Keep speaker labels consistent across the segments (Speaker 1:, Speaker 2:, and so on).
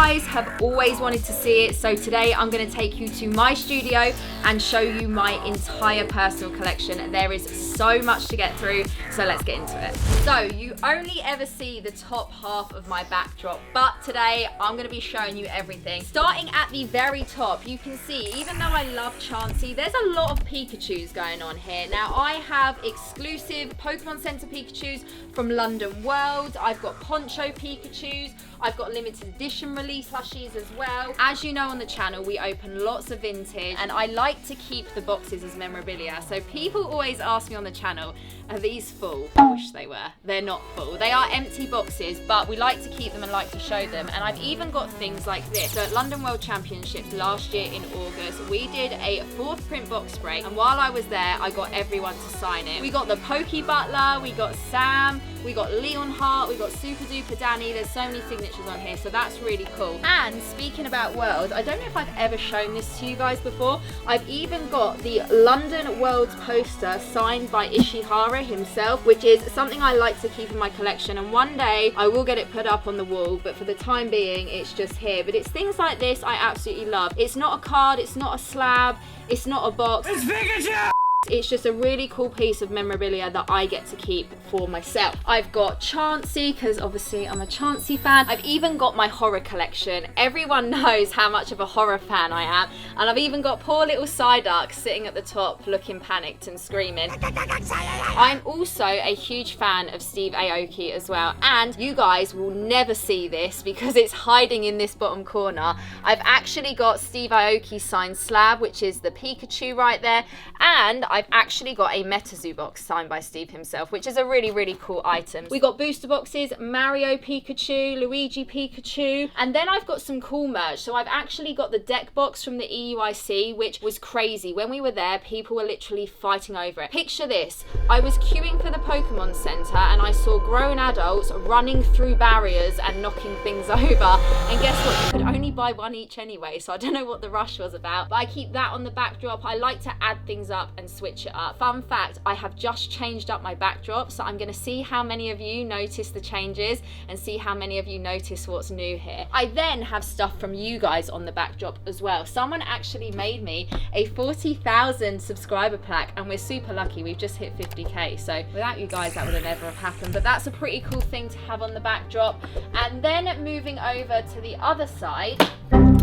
Speaker 1: guys have always wanted to see it, so today I'm going to take you to my studio and show you my entire personal collection. There is so much to get through, so let's get into it. So you only ever see the top half of my backdrop, but today I'm going to be showing you everything. Starting at the very top, you can see, even though I love Chansey, there's a lot of Pikachus going on here. Now I have exclusive Pokemon Center Pikachus from London World. I've got Poncho Pikachus. I've got limited edition release plushies as well. As you know on the channel, we open lots of vintage and I like to keep the boxes as memorabilia. So people always ask me on the channel, are these full? I wish they were. They're not full. They are empty boxes, but we like to keep them and like to show them. And I've even got things like this. So at London World Championships last year in August, we did a 4th print box break. And while I was there, I got everyone to sign it. We got the Pokey Butler, we got Sam, we got Leonhardt, we got Super Duper Danny. There's so many signatures on here, so that's really cool. And speaking about World, I don't know if I've ever shown this to you guys before. I've even got the London World poster signed by Ishihara himself, which is something I like to keep in my collection, and one day I will get it put up on the wall, but for the time being it's just here. But it's things like this I absolutely love. It's not a card, it's not a slab, it's not a box. It's Pikachu! It's just a really cool piece of memorabilia that I get to keep for myself. I've got Chansey, because obviously I'm a Chansey fan. I've even got my horror collection. Everyone knows how much of a horror fan I am. And I've even got poor little Psyduck sitting at the top looking panicked and screaming. I'm also a huge fan of Steve Aoki as well. And you guys will never see this because it's hiding in this bottom corner. I've actually got Steve Aoki's signed slab, which is the Pikachu right there. And I've actually got a Metazoo box signed by Steve himself, which is a really, really cool item. We got booster boxes, Mario Pikachu, Luigi Pikachu, and then I've got some cool merch. So I've actually got the deck box from the EUIC, which was crazy. When we were there, people were literally fighting over it. Picture this. I was queuing for the Pokemon Center and I saw grown adults running through barriers and knocking things over. And guess what? You could only buy one each anyway, so I don't know what the rush was about. But I keep that on the backdrop. I like to add things up and switch it up. Fun fact, I have just changed up my backdrop, so I'm going to see how many of you notice the changes and see how many of you notice what's new here. I then have stuff from you guys on the backdrop as well. Someone actually made me a 40,000 subscriber plaque and we're super lucky. We've just hit 50k, so without you guys that would have never have happened, but that's a pretty cool thing to have on the backdrop. And then moving over to the other side,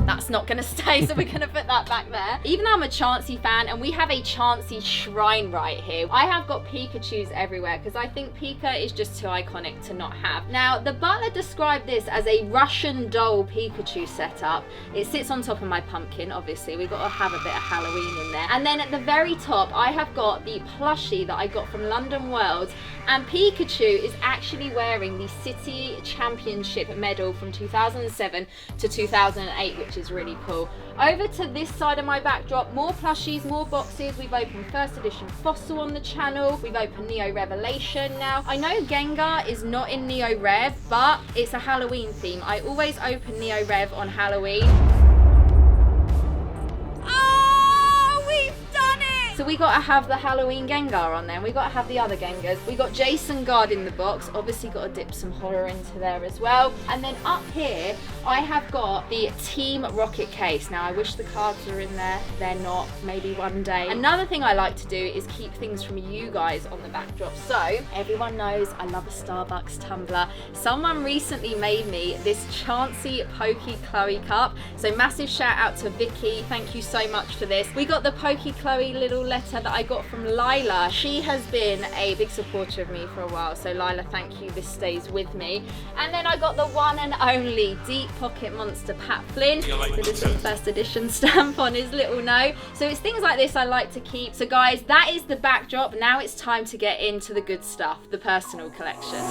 Speaker 1: that's not going to stay, so we're going to put that back there. Even though I'm a Chansey fan and we have a Chansey shrine right here, I have got Pikachus everywhere because I think Pika is just too iconic to not have. Now, the butler described this as a Russian doll Pikachu setup. It sits on top of my pumpkin, obviously. We've got to have a bit of Halloween in there. And then at the very top, I have got the plushie that I got from London World, and Pikachu is actually wearing the City Championship medal from 2007 to 2008, which is really cool. Over to this side of my backdrop, more plushies, more boxes. We've opened first edition Fossil on the channel. We've opened Neo Revelation now. I know Gengar is not in Neo Rev, but it's a Halloween theme. I always open Neo Rev on Halloween. So we got to have the Halloween Gengar on there, and we got to have the other Gengars. We got Jason Guard in the box, obviously got to dip some horror into there as well. And then up here, I have got the Team Rocket case. Now I wish the cards were in there, they're not, maybe one day. Another thing I like to do is keep things from you guys on the backdrop. So everyone knows I love a Starbucks tumbler. Someone recently made me this Chansey Pokey Chloe cup. So massive shout out to Vicky, thank you so much for this. We got the Pokey Chloe little letter that I got from Lila. She has been a big supporter of me for a while, so Lila, thank you, this stays with me. And then I got the one and only Deep Pocket Monster Pat Flynn with his little first edition stamp on his little note. So it's things like this I like to keep. So guys, that is the backdrop. Now it's time to get into the good stuff, the personal collection.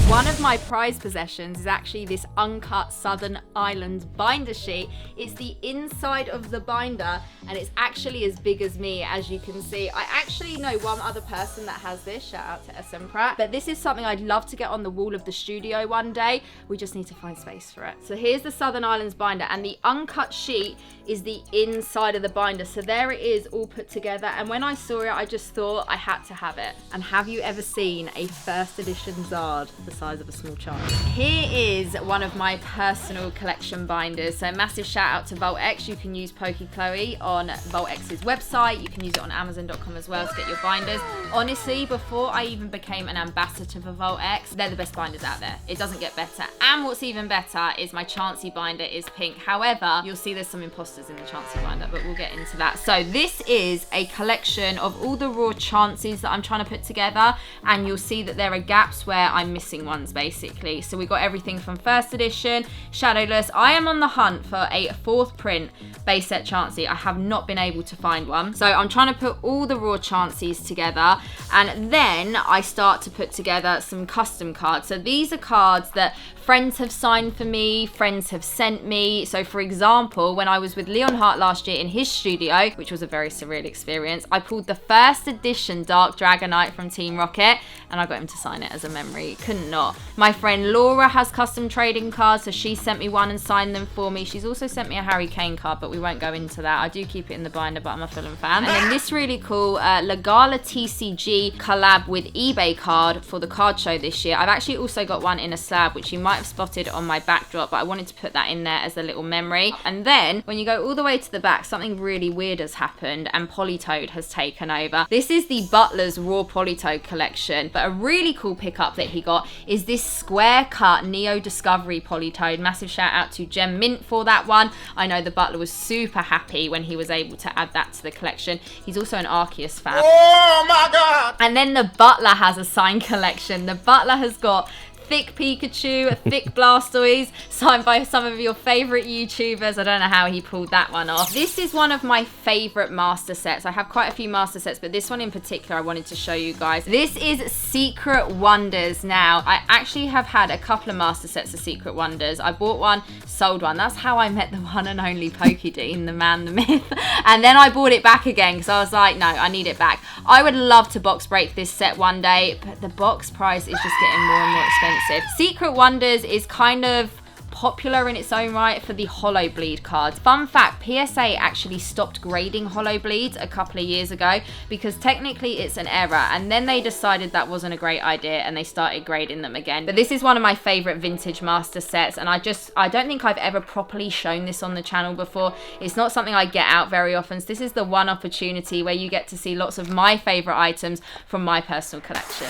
Speaker 1: One of my prized possessions is actually this uncut Southern Islands binder sheet. It's the inside of the binder and it's actually as big as me, as you can see. I actually know one other person that has this, shout out to SM Pratt, but this is something I'd love to get on the wall of the studio one day. We just need to find space for it. So here's the Southern Islands binder, and the uncut sheet is the inside of the binder. So there it is, all put together, and when I saw it I just thought I had to have it. And have you ever seen a first edition Zard the size of a small child? Here is one of my personal collection binders. So massive shout out to Vault X. You can use Pokey Chloe on Vault X's website. You can use it on Amazon.com as well to get your binders. Honestly, before I even became an ambassador for Vault X, they're the best binders out there. It doesn't get better. And what's even better is my Chansey binder is pink. However, you'll see there's some imposters in the Chansey binder, but we'll get into that. So this is a collection of all the raw Chanseys that I'm trying to put together, and you'll see that there are gaps where I'm missing ones basically. So we got everything from first edition, Shadowless. I am on the hunt for a 4th print base set Chansey. I have not been able to find one. So I'm trying to put all the raw Chanseys together, and then I start to put together some custom cards. So these are cards that friends have signed for me, friends have sent me. So for example, when I was with Leon Hart last year in his studio, which was a very surreal experience, I pulled the first edition Dark Dragonite from Team Rocket and I got him to sign it as a memory. Couldn't not. My friend Laura has custom trading cards, so she sent me one and signed them for me. She's also sent me a Harry Kane card, but we won't go into that. I do keep it in the binder, but I'm a Fulham fan. And then this really cool Legala TCG collab with eBay card for the card show this year. I've actually also got one in a slab, which you might have spotted on my backdrop, but I wanted to put that in there as a little memory. And then when you go all the way to the back, something really weird has happened and Polytoad has taken over. This is the Butler's Raw Polytoad collection, but a really cool pickup that he got is this square cut Neo Discovery Polytoad. Massive shout out to Gem Mint for that one. I know the Butler was super happy when he was able to add that to the collection. He's also an Arceus fan.
Speaker 2: Oh my god!
Speaker 1: And then the Butler has a signed collection. The Butler has got thick Pikachu, thick Blastoise, signed by some of your favorite YouTubers. I don't know how he pulled that one off. This is one of my favorite master sets. I have quite a few master sets, but this one in particular I wanted to show you guys. This is Secret Wonders. Now, I actually have had a couple of master sets of Secret Wonders. I bought one, sold one. That's how I met the one and only Pokedean, the man, the myth. And then I bought it back again because I was like, no, I need it back. I would love to box break this set one day, but the box price is just getting more and more expensive. Secret Wonders is kind of popular in its own right for the Holo Bleed cards. Fun fact, PSA actually stopped grading Holo Bleeds a couple of years ago because technically it's an error, and then they decided that wasn't a great idea and they started grading them again. But this is one of my favorite vintage master sets, and I don't think I've ever properly shown this on the channel before. It's not something I get out very often, so this is the one opportunity where you get to see lots of my favorite items from my personal collection.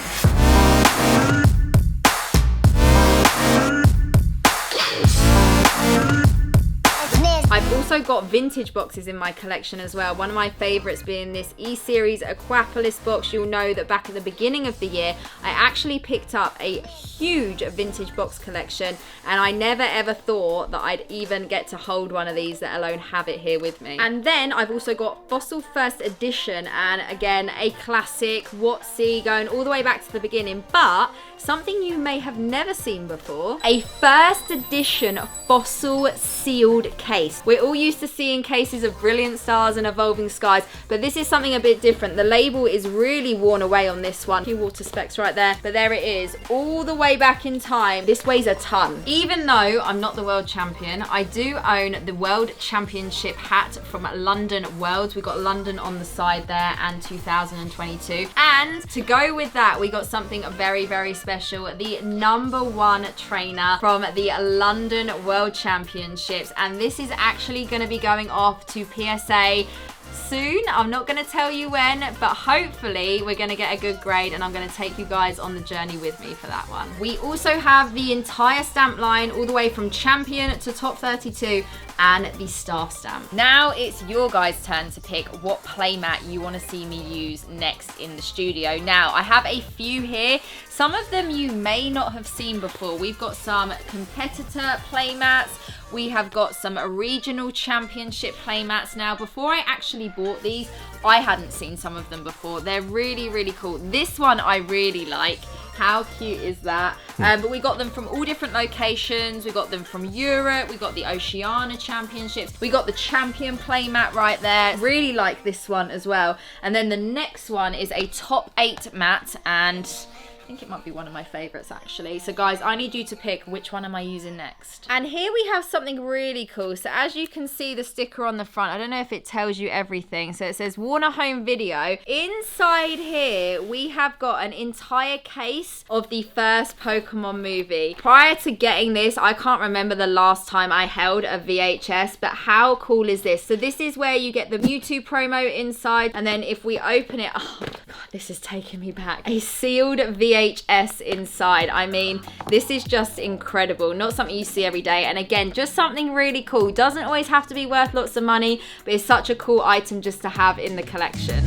Speaker 1: I've also got vintage boxes in my collection as well. One of my favorites being this E-Series Aquapolis box. You'll know that back at the beginning of the year, I actually picked up a huge vintage box collection, and I never ever thought that I'd even get to hold one of these, let alone have it here with me. And then I've also got Fossil First Edition, and again, a classic WotC going all the way back to the beginning, but something you may have never seen before, a first edition Fossil sealed case. We're all used to seeing cases of Brilliant Stars and Evolving Skies, but this is something a bit different. The label is really worn away on this one. A few water specks right there, but there it is, all the way back in time. This weighs a ton. Even though I'm not the world champion, I do own the World Championship hat from London Worlds. We got London on the side there and 2022. And to go with that, we got something very, very special. The #1 trainer from the London World Championships. And this is actually going to be going off to PSA soon. I'm not going to tell you when, but hopefully we're going to get a good grade and I'm going to take you guys on the journey with me for that one. We also have the entire stamp line all the way from champion to top 32 and the staff stamp. Now it's your guys' turn to pick what playmat you want to see me use next in the studio. Now I have a few here. Some of them you may not have seen before. We've got some competitor playmats. We have got some regional championship playmats. Now, before I actually bought these, I hadn't seen some of them before. They're really, really cool. This one I really like. How cute is that? But we got them from all different locations. We got them from Europe. We got the Oceania Championships. We got the champion playmat right there. Really like this one as well. And then the next one is a top 8 mat, and I think it might be one of my favorites actually. So guys, I need you to pick which one am I using next. And here we have something really cool. So as you can see the sticker on the front, I don't know if it tells you everything. So it says Warner Home Video. Inside here, we have got an entire case of the first Pokemon movie. Prior to getting this, I can't remember the last time I held a VHS, but how cool is this? So this is where you get the Mewtwo promo inside. And then if we open it, oh God, this is taking me back. A sealed VHS inside. I mean, this is just incredible. Not something you see every day. And again, just something really cool. Doesn't always have to be worth lots of money, but it's such a cool item just to have in the collection.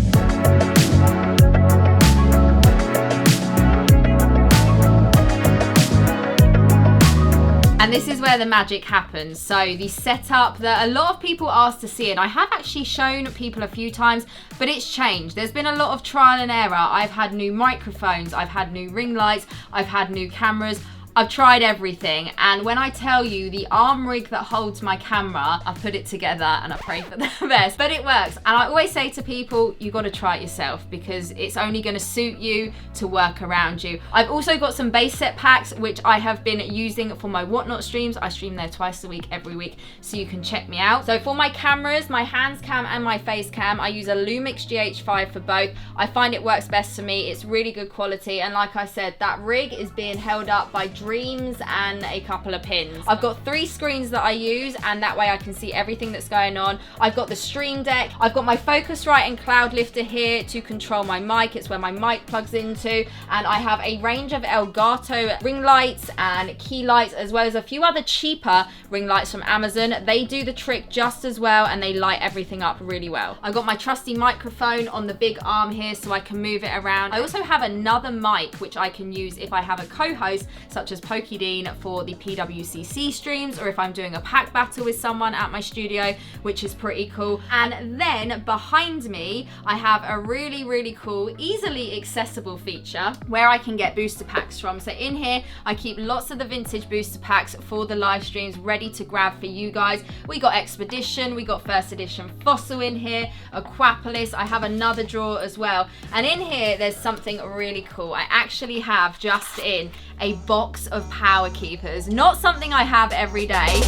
Speaker 1: And this is where the magic happens. So the setup that a lot of people ask to see, and I have actually shown people a few times, but it's changed. There's been a lot of trial and error. I've had new microphones, I've had new ring lights, I've had new cameras. I've tried everything, and when I tell you the arm rig that holds my camera, I put it together and I pray for the best, but it works. And I always say to people, you got to try it yourself because it's only going to suit you to work around you. I've also got some base set packs which I have been using for my Whatnot streams. I stream there twice a week, every week, so you can check me out. So for my cameras, my hands cam and my face cam, I use a Lumix GH5 for both. I find it works best for me. It's really good quality, and like I said, that rig is being held up by dreams and a couple of pins. I've got 3 screens that I use, and that way I can see everything that's going on. I've got the Stream Deck. I've got my Focusrite and Cloud Lifter here to control my mic. It's where my mic plugs into, and I have a range of Elgato ring lights and key lights, as well as a few other cheaper ring lights from Amazon. They do the trick just as well, and they light everything up really well. I've got my trusty microphone on the big arm here so I can move it around. I also have another mic which I can use if I have a co-host such as PokeDean for the PWCC streams, or if I'm doing a pack battle with someone at my studio, which is pretty cool. And then behind me, I have a really, really cool, easily accessible feature where I can get booster packs from. So in here, I keep lots of the vintage booster packs for the live streams ready to grab for you guys. We got Expedition, we got first edition Fossil in here, Aquapolis. I have another drawer as well. And in here, there's something really cool. I actually have just in a box of Power Keepers. Not something I have every day.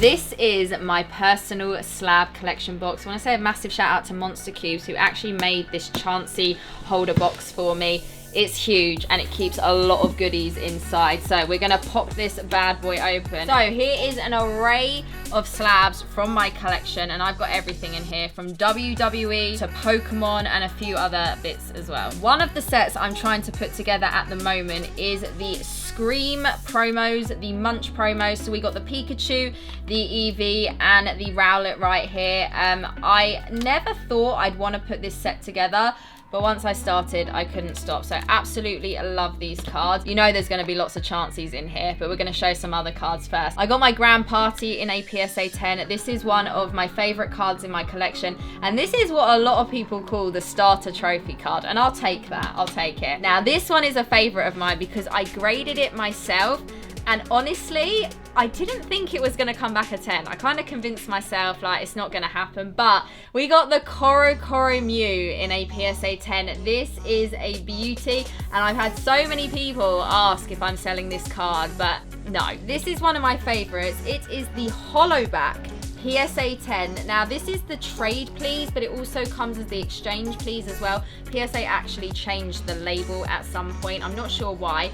Speaker 1: This is my personal slab collection box. I want to say a massive shout out to Monster Cubes, who actually made this Chansey holder box for me. It's huge and it keeps a lot of goodies inside. So we're gonna pop this bad boy open. So here is an array of slabs from my collection, and I've got everything in here from WWE to Pokemon and a few other bits as well. One of the sets I'm trying to put together at the moment is the Scream promos, the Munch promos. So we got the Pikachu, the Eevee, and the Rowlet right here. I never thought I'd want to put this set together, but once I started, I couldn't stop. So absolutely love these cards. You know there's going to be lots of Chanseys in here, but we're going to show some other cards first. I got my Grand Party in a PSA 10. This is one of my favorite cards in my collection, and this is what a lot of people call the starter trophy card, and I'll take that. I'll take it. Now this one is a favorite of mine because I graded it myself, and honestly, I didn't think it was going to come back a 10. I kind of convinced myself like it's not going to happen, but we got the Koro Mew in a PSA 10. This is a beauty, and I've had so many people ask if I'm selling this card, but no, this is one of my favorites. It is the Hollowback PSA 10. Now this is the trade please, but it also comes as the exchange please as well. PSA actually changed the label at some point. I'm not sure why.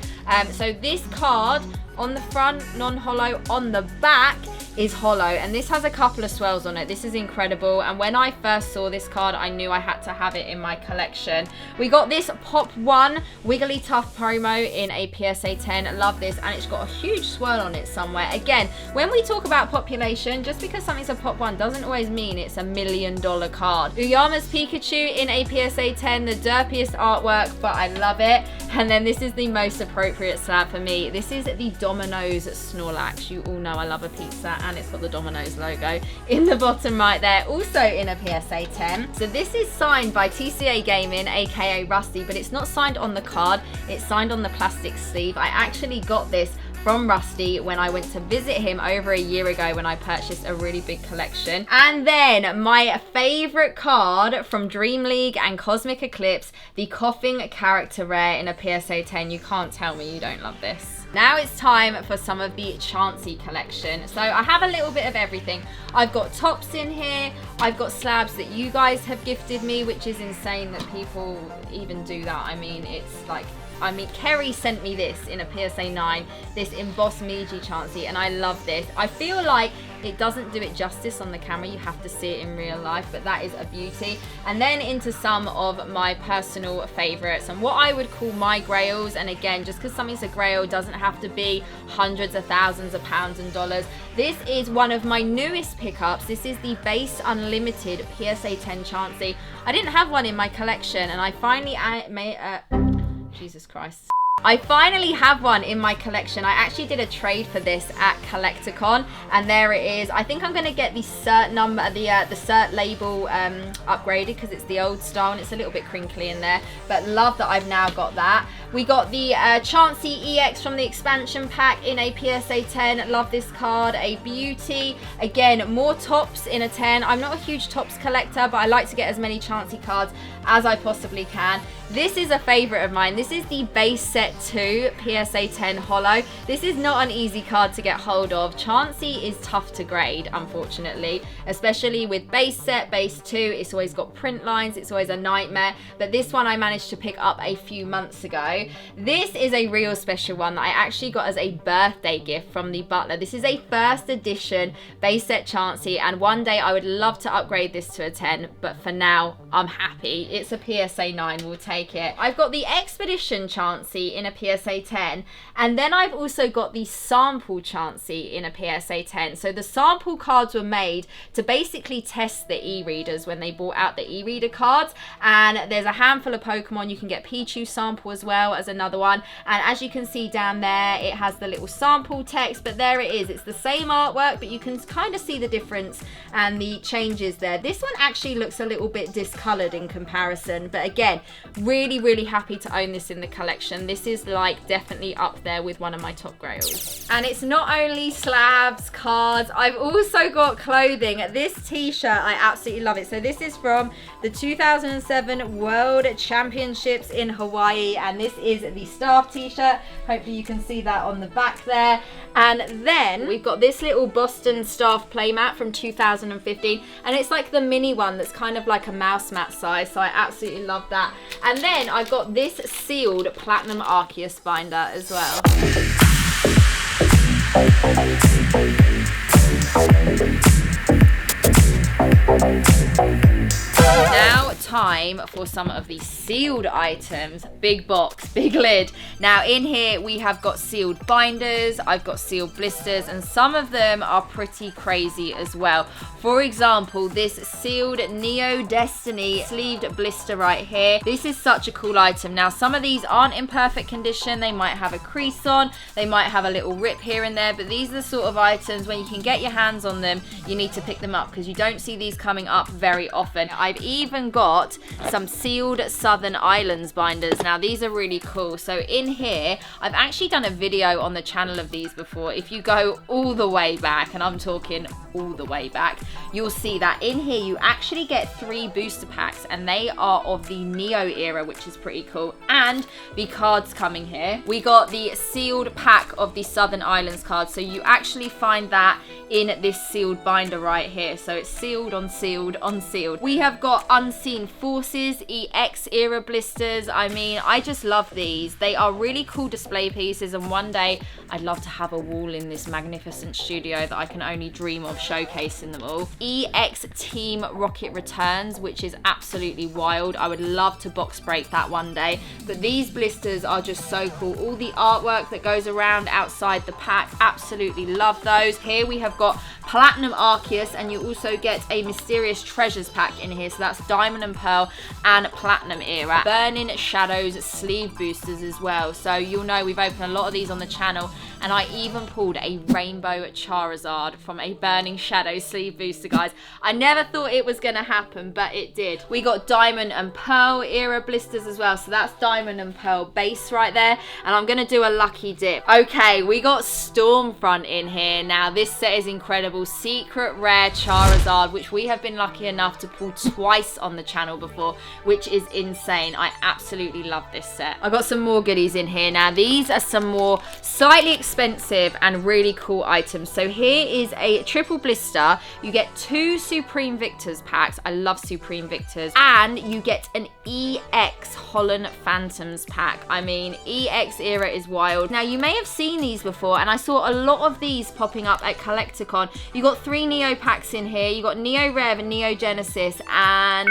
Speaker 1: So this card on the front, non-hollow, on the back, is hollow, and this has a couple of swirls on it. This is incredible, and when I first saw this card, I knew I had to have it in my collection. We got this Pop 1 Wiggly Tough promo in a PSA 10. Love this, and it's got a huge swirl on it somewhere. Again, when we talk about population, just because something's a Pop 1 doesn't always mean it's $1 million card. Uyama's Pikachu in a PSA 10, the derpiest artwork, but I love it. And then this is the most appropriate slab for me. This is the Domino's Snorlax. You all know I love a pizza, and it's got the Domino's logo in the bottom right there, also in a PSA 10. So this is signed by TCA Gaming, aka Rusty, but it's not signed on the card, it's signed on the plastic sleeve. I actually got this from Rusty when I went to visit him over a year ago when I purchased a really big collection. And then my favorite card from Dream League and Cosmic Eclipse, the Coughing Character Rare in a PSA 10. You can't tell me you don't love this. Now it's time for some of the Chansey collection. So I have a little bit of everything. I've got tops in here. I've got slabs that you guys have gifted me, which is insane that people even do that. I mean, it's like, Kerry sent me this in a PSA 9, this embossed Meiji Chansey, and I love this. I feel like it doesn't do it justice on the camera. You have to see it in real life, but that is a beauty. And then into some of my personal favorites and what I would call my grails. And again, just because something's a grail doesn't have to be hundreds of thousands of pounds and dollars. This is one of my newest pickups. This is the Base Unlimited PSA 10 Chansey. I didn't have one in my collection, and I finally Jesus Christ. I finally have one in my collection. I actually did a trade for this at Collecticon, and there it is. I think I'm going to get the cert number, the cert label upgraded, because it's the old style and it's a little bit crinkly in there, but love that I've now got that. We got the Chansey EX from the expansion pack in a PSA 10. Love this card, a beauty. Again, more tops in a 10. I'm not a huge tops collector, but I like to get as many Chansey cards as I possibly can. This is a favorite of mine. This is the Base Set 2 PSA 10 Hollow. This is not an easy card to get hold of. Chansey is tough to grade, unfortunately, especially with Base Set, Base 2. It's always got print lines. It's always a nightmare, but this one I managed to pick up a few months ago. This is a real special one that I actually got as a birthday gift from the butler. This is a first edition Base Set Chansey, and one day I would love to upgrade this to a 10, but for now I'm happy. It's a PSA 9, we'll take it. I've got the Expedition Chansey in a PSA 10, and then I've also got the Sample Chansey in a PSA 10. So the sample cards were made to basically test the e-readers when they brought out the e-reader cards, and there's a handful of Pokemon. You can get Pichu sample as well as another one, and as you can see down there, it has the little sample text, but there it is. It's the same artwork, but you can kind of see the difference and the changes there. This one actually looks a little bit discolored in comparison, but again, really happy to own this in the collection. This is like definitely up there with one of my top grails. And it's not only slabs, cards, I've also got clothing. This t-shirt, I absolutely love it. So this is from the 2007 World Championships in Hawaii, and this is the staff t-shirt. Hopefully you can see that on the back there. And then we've got this little Boston staff playmat from 2015, and it's like the mini one that's kind of like a mouse mat size, so I absolutely love that. And then I've got this sealed Platinum Arceus binder as well. Now time for some of the sealed items. Big box, big lid. Now in here we have got sealed binders, I've got sealed blisters, and some of them are pretty crazy as well. For example, this sealed Neo Destiny sleeved blister right here. This is such a cool item. Now some of these aren't in perfect condition. They might have a crease on, they might have a little rip here and there, but these are the sort of items when you can get your hands on them, you need to pick them up, because you don't see these coming up very often. I've even got some sealed Southern Islands binders. Now these are really cool. So in here, I've actually done a video on the channel of these before. If you go all the way back, and I'm talking all the way back, you'll see that in here you actually get 3 booster packs, and they are of the Neo era, which is pretty cool. And the cards coming here, we got the sealed pack of the Southern Islands cards, so you actually find that in this sealed binder right here. So it's sealed on sealed on sealed. We have got Unseen Force Forces EX era blisters. I mean, I just love these. They are really cool display pieces, and one day I'd love to have a wall in this magnificent studio that I can only dream of showcasing them all. EX Team Rocket Returns, which is absolutely wild. I would love to box break that one day. But these blisters are just so cool. All the artwork that goes around outside the pack, absolutely love those. Here we have got Platinum Arceus, and you also get a Mysterious Treasures pack in here. So that's Diamond and Pearl and Platinum era. Burning Shadows sleeve boosters as well. So you'll know we've opened a lot of these on the channel, and I even pulled a Rainbow Charizard from a Burning Shadows sleeve booster, guys. I never thought it was going to happen, but it did. We got Diamond and Pearl era blisters as well. So that's Diamond and Pearl base right there. And I'm going to do a lucky dip. Okay, we got Stormfront in here. Now, this set is incredible. Secret Rare Charizard, which we have been lucky enough to pull twice on the channel before, which is insane. I absolutely love this set. I got some more goodies in here. Now, these are some more slightly expensive and really cool items. So here is a triple blister. You get 2 Supreme Victors packs. I love Supreme Victors. And you get an EX Holland Phantoms pack. I mean, EX era is wild. Now, you may have seen these before, and I saw a lot of these popping up at Collecticon. You got 3 Neo packs in here. You got Neo Rev and Neo Genesis and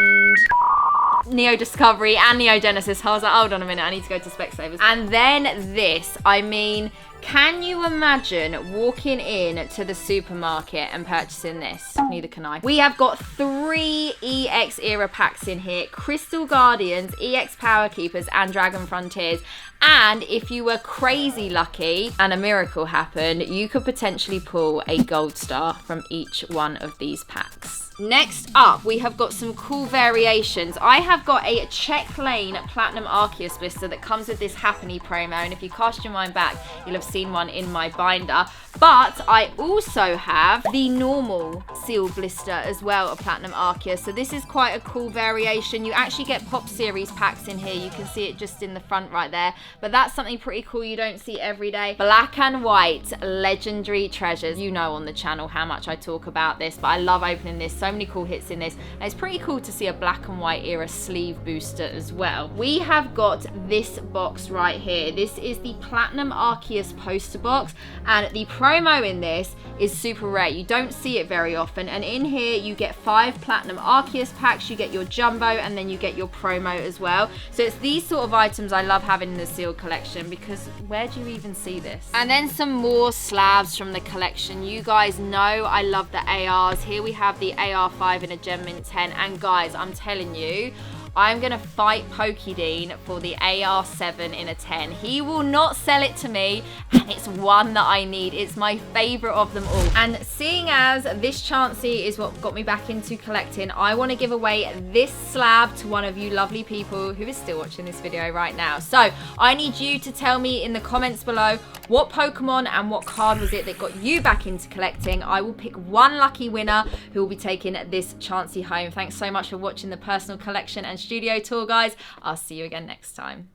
Speaker 1: Neo Discovery and Neo Genesis. I was like, hold on a minute, I need to go to Specsavers. And then this, I mean, can you imagine walking in to the supermarket and purchasing this? Neither can I. We have got 3 EX era packs in here. Crystal Guardians, EX Power Keepers, and Dragon Frontiers. And if you were crazy lucky and a miracle happened, you could potentially pull a gold star from each one of these packs. Next up, we have got some cool variations. I have got a Check Lane Platinum Arceus blister that comes with this Happily promo, and if you cast your mind back, you'll have seen one in my binder. But I also have the normal seal blister as well of Platinum Arceus. So this is quite a cool variation. You actually get Pop Series packs in here. You can see it just in the front right there. But that's something pretty cool you don't see every day. Black and White Legendary Treasures. You know on the channel how much I talk about this, but I love opening this. So many cool hits in this. And it's pretty cool to see a Black and White era sleeve booster as well. We have got this box right here. This is the Platinum Arceus poster box, and the promo in this is super rare. You don't see it very often, and in here you get 5 Platinum Arceus packs, you get your jumbo, and then you get your promo as well. So it's these sort of items I love having in the sealed collection, because where do you even see this? And then some more slabs from the collection. You guys know I love the ARs. Here we have the AR5 in a Gem Mint 10, and guys, I'm telling you, I'm going to fight Pokédean for the AR7 in a 10. He will not sell it to me, and it's one that I need. It's my favourite of them all. And seeing as this Chansey is what got me back into collecting, I want to give away this slab to one of you lovely people who is still watching this video right now. So I need you to tell me in the comments below what Pokemon and what card was it that got you back into collecting. I will pick one lucky winner who will be taking this Chansey home. Thanks so much for watching the personal collection and studio tour, guys. I'll see you again next time.